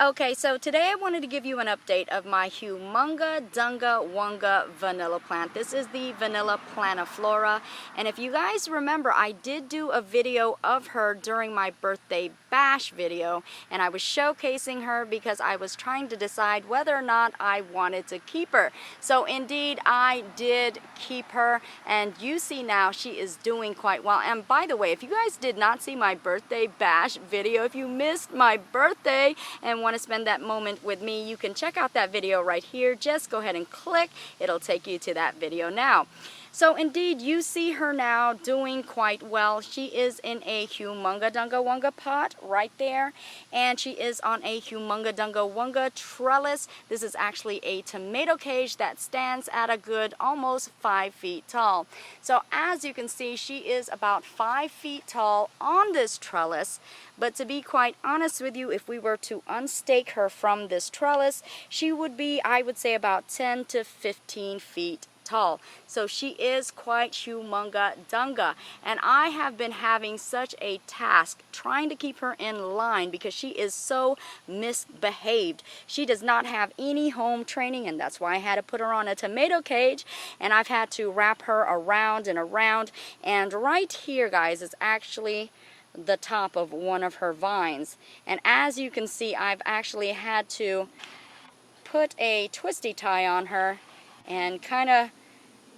Okay, so today I wanted to give you an update of my Humunga Dunga Vanilla plant. This is the Vanilla Planiflora, and if you guys remember, I did do a video of her during my birthday bash video, and I was showcasing her because I was trying to decide whether or not I wanted to keep her. So indeed, I did keep her, and you see now she is doing quite well. And by the way, if you guys did not see my birthday bash video, if you missed my birthday and want to spend that moment with me, you can check out that video right here. Just go ahead and click. It'll take you to that video now. So indeed, you see her now doing quite well. She is in a Humunga Dunga pot right there, and she is on a Humunga Dunga trellis. This is actually a tomato cage that stands at a good almost 5 feet tall. So as you can see, she is about 5 feet tall on this trellis. But to be quite honest with you, if we were to unstake her from this trellis, she would be, I would say, about 10 to 15 feet tall. So she is quite Humunga Dunga, and I have been having such a task trying to keep her in line because she is so misbehaved. She does not have any home training, and that's why I had to put her on a tomato cage, and I've had to wrap her around and around. And right here, guys, is actually the top of one of her vines, and as you can see, I've actually had to put a twisty tie on her and kind of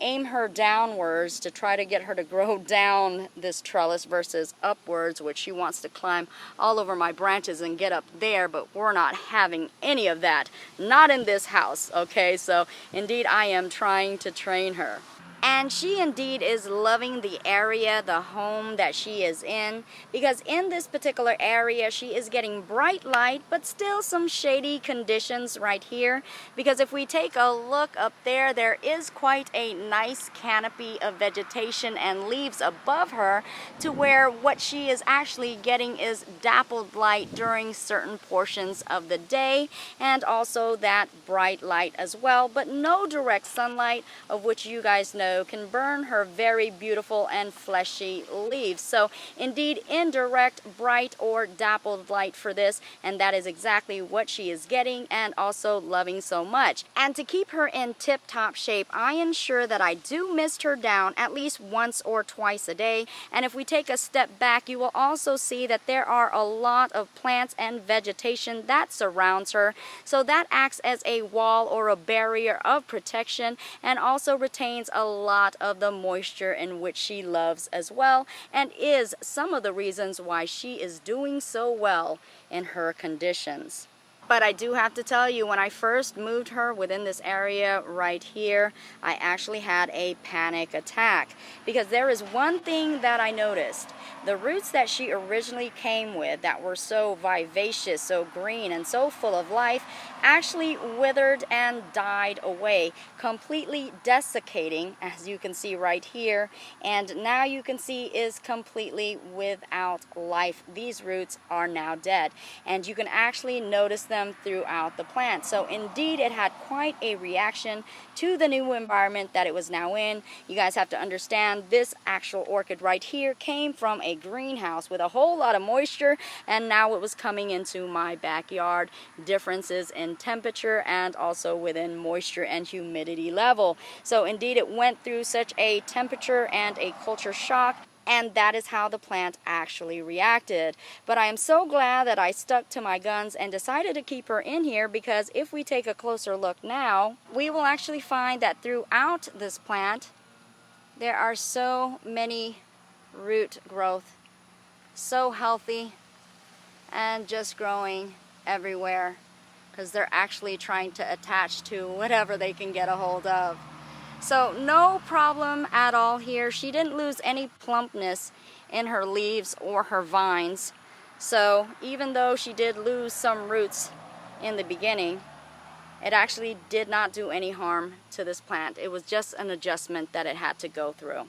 aim her downwards to try to get her to grow down this trellis versus upwards, which she wants to climb all over my branches and get up there, but we're not having any of that. Not in this house, okay? So indeed, I am trying to train her. And she indeed is loving the area, the home that she is in, because in this particular area she is getting bright light but still some shady conditions right here, because if we take a look up there, there is quite a nice canopy of vegetation and leaves above her, to where what she is actually getting is dappled light during certain portions of the day, and also that bright light as well, but no direct sunlight, of which you guys know can burn her very beautiful and fleshy leaves. So indeed, indirect bright or dappled light for this, and that is exactly what she is getting and also loving so much. And to keep her in tip-top shape, I ensure that I do mist her down at least once or twice a day. And if we take a step back, you will also see that there are a lot of plants and vegetation that surrounds her, so that acts as a wall or a barrier of protection, and also retains a lot of the moisture in which she loves as well, and is some of the reasons why she is doing so well in her conditions. But I do have to tell you, when I first moved her within this area right here, I actually had a panic attack, because there is one thing that I noticed. The roots that she originally came with that were so vivacious, so green, and so full of life actually withered and died away, completely desiccating, as you can see right here, and now you can see is completely without life. These roots are now dead, and you can actually notice them throughout the plant. So indeed, it had quite a reaction to the new environment that it was now in. You guys have to understand, this actual orchid right here came from a greenhouse with a whole lot of moisture, and now it was coming into my backyard. Differences in temperature and also within moisture and humidity level. So indeed, it went through such a temperature and a culture shock, and that is how the plant actually reacted. But I am so glad that I stuck to my guns and decided to keep her in here, because if we take a closer look now, we will actually find that throughout this plant there are so many root growth, so healthy and just growing everywhere, because they're actually trying to attach to whatever they can get a hold of. So no problem at all here. She didn't lose any plumpness in her leaves or her vines. So even though she did lose some roots in the beginning, it actually did not do any harm to this plant. It was just an adjustment that it had to go through.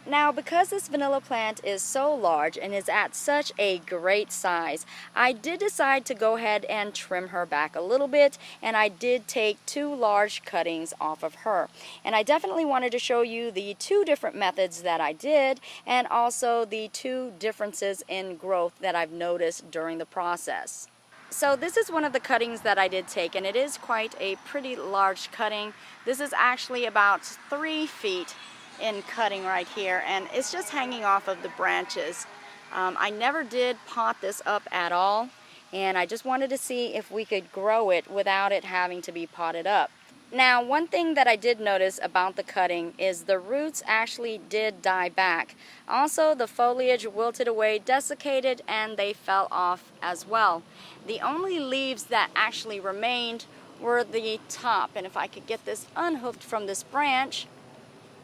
Now, because this vanilla plant is so large and is at such a great size, I did decide to go ahead and trim her back a little bit, and I did take 2 large cuttings off of her. And I definitely wanted to show you the 2 different methods that I did, and also the 2 differences in growth that I've noticed during the process. So this is one of the cuttings that I did take, and it is quite a pretty large cutting. This is actually about 3 feet in cutting right here, and it's just hanging off of the branches. I never did pot this up at all, and I just wanted to see if we could grow it without it having to be potted up. Now, one thing that I did notice about the cutting is the roots actually did die back. Also, the foliage wilted away, desiccated, and they fell off as well. The only leaves that actually remained were the top, and if I could get this unhooked from this branch,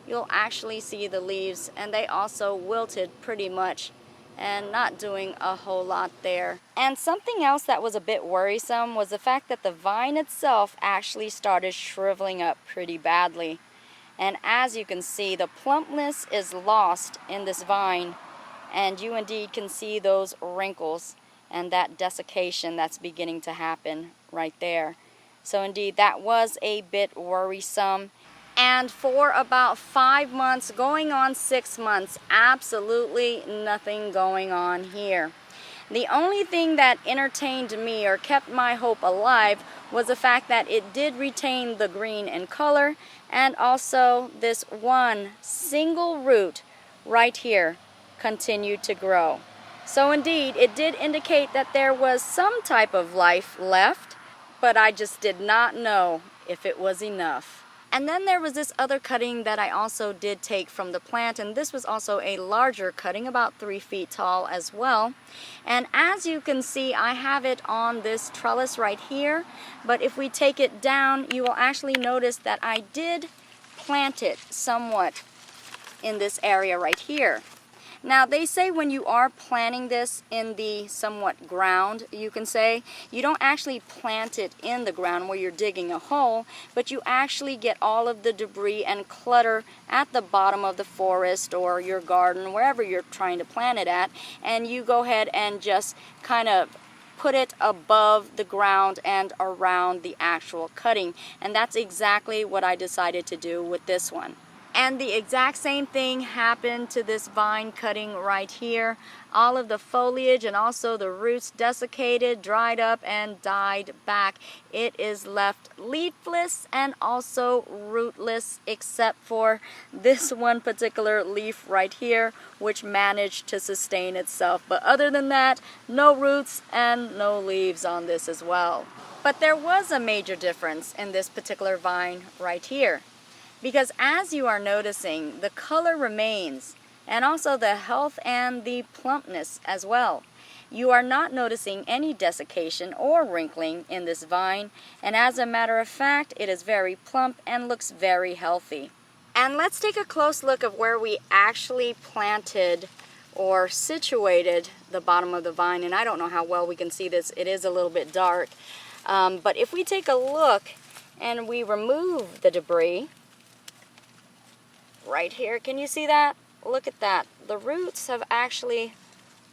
you'll actually see the leaves, and they also wilted pretty much and not doing a whole lot there. And something else that was a bit worrisome was the fact that the vine itself actually started shriveling up pretty badly. And as you can see, the plumpness is lost in this vine, and you indeed can see those wrinkles and that desiccation that's beginning to happen right there. So indeed, that was a bit worrisome. And for about 5 months, going on 6 months, absolutely nothing going on here. The only thing that entertained me or kept my hope alive was the fact that it did retain the green in color, and also this one single root right here continued to grow. So indeed, it did indicate that there was some type of life left, but I just did not know if it was enough. And then there was this other cutting that I also did take from the plant, and this was also a larger cutting, about 3 feet tall as well. And as you can see, I have it on this trellis right here, but if we take it down, you will actually notice that I did plant it somewhat in this area right here. Now, they say when you are planting this in the somewhat ground, you can say, you don't actually plant it in the ground where you're digging a hole, but you actually get all of the debris and clutter at the bottom of the forest or your garden, wherever you're trying to plant it at, and you go ahead and just kind of put it above the ground and around the actual cutting. And that's exactly what I decided to do with this one. And the exact same thing happened to this vine cutting right here. All of the foliage and also the roots desiccated, dried up, and died back. It is left leafless and also rootless, except for this one particular leaf right here, which managed to sustain itself. But other than that, no roots and no leaves on this as well. But there was a major difference in this particular vine right here. Because as you are noticing, the color remains, and also the health and the plumpness as well. You are not noticing any desiccation or wrinkling in this vine, and as a matter of fact, it is very plump and looks very healthy. And let's take a close look of where we actually planted or situated the bottom of the vine. And I don't know how well we can see this, it is a little bit dark. But if we take a look and we remove the debris, right here, can you see that? Look at that. The roots have actually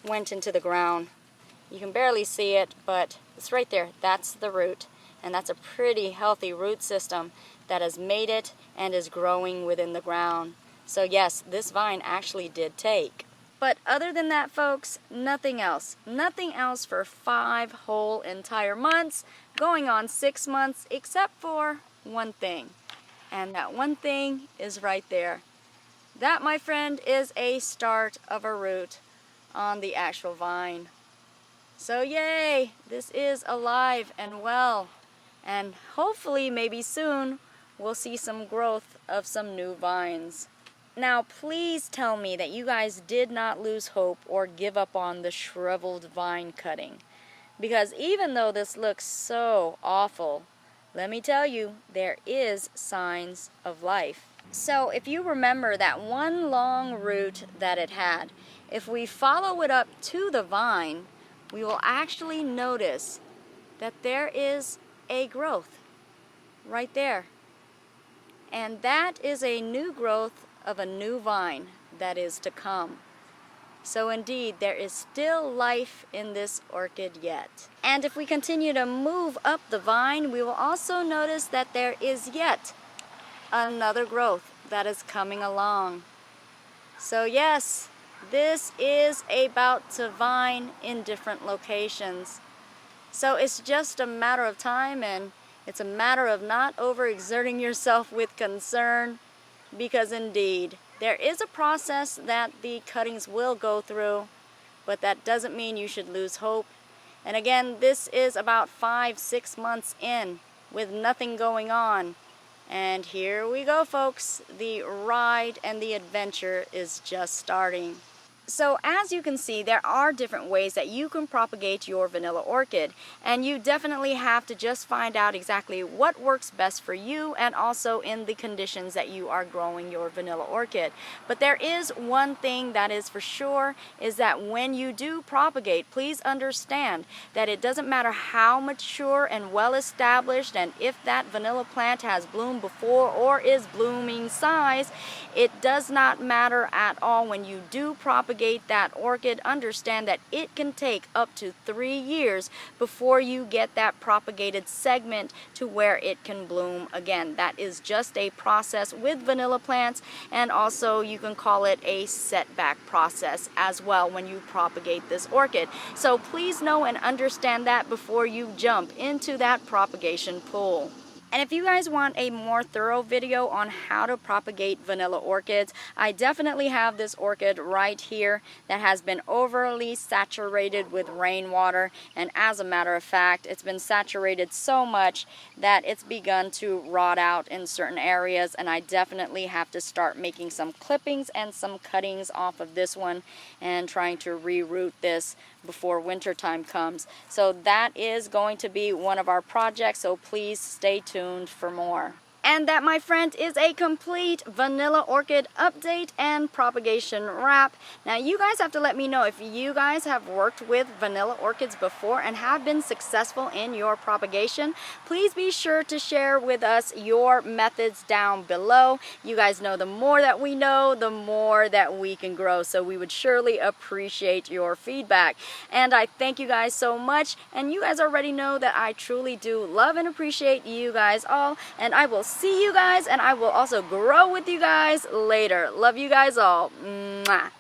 went into the ground. You can barely see it, but it's right there. That's the root. And that's a pretty healthy root system that has made it and is growing within the ground. So yes, this vine actually did take. But other than that, folks, nothing else. Nothing else for 5 whole entire months, going on 6 months, except for one thing. And that one thing is right there. That, my friend, is a start of a root on the actual vine. So yay, this is alive and well. And hopefully, maybe soon, we'll see some growth of some new vines. Now, please tell me that you guys did not lose hope or give up on the shriveled vine cutting. Because even though this looks so awful, let me tell you, there is signs of life. So if you remember that one long root that it had, if we follow it up to the vine, we will actually notice that there is a growth right there. And that is a new growth of a new vine that is to come. So indeed, there is still life in this orchid yet. And if we continue to move up the vine, we will also notice that there is yet another growth that is coming along. So yes, this is about to vine in different locations. So it's just a matter of time, and it's a matter of not overexerting yourself with concern, because indeed, there is a process that the cuttings will go through, but that doesn't mean you should lose hope. And again, this is about 5-6 months in with nothing going on. And here we go, folks. The ride and the adventure is just starting. So as you can see, there are different ways that you can propagate your vanilla orchid, and you definitely have to just find out exactly what works best for you and also in the conditions that you are growing your vanilla orchid. But there is one thing that is for sure, is that when you do propagate, please understand that it doesn't matter how mature and well established, and if that vanilla plant has bloomed before or is blooming size, it does not matter at all. When you do propagate that orchid, understand that it can take up to 3 years before you get that propagated segment to where it can bloom again. That is just a process with vanilla plants, and also you can call it a setback process as well when you propagate this orchid. So please know and understand that before you jump into that propagation pool. And if you guys want a more thorough video on how to propagate vanilla orchids, I definitely have this orchid right here that has been overly saturated with rainwater. And as a matter of fact, it's been saturated so much that it's begun to rot out in certain areas. And I definitely have to start making some clippings and some cuttings off of this one and trying to reroot this before winter time comes. So that is going to be one of our projects, so please stay tuned for more. And that, my friend, is a complete vanilla orchid update and propagation wrap. Now you guys have to let me know if you guys have worked with vanilla orchids before and have been successful in your propagation. Please be sure to share with us your methods down below. You guys know the more that we know, the more that we can grow. So we would surely appreciate your feedback. And I thank you guys so much. And you guys already know that I truly do love and appreciate you guys all. And I will see you guys, and I will also grow with you guys later. Love you guys all. Mwah.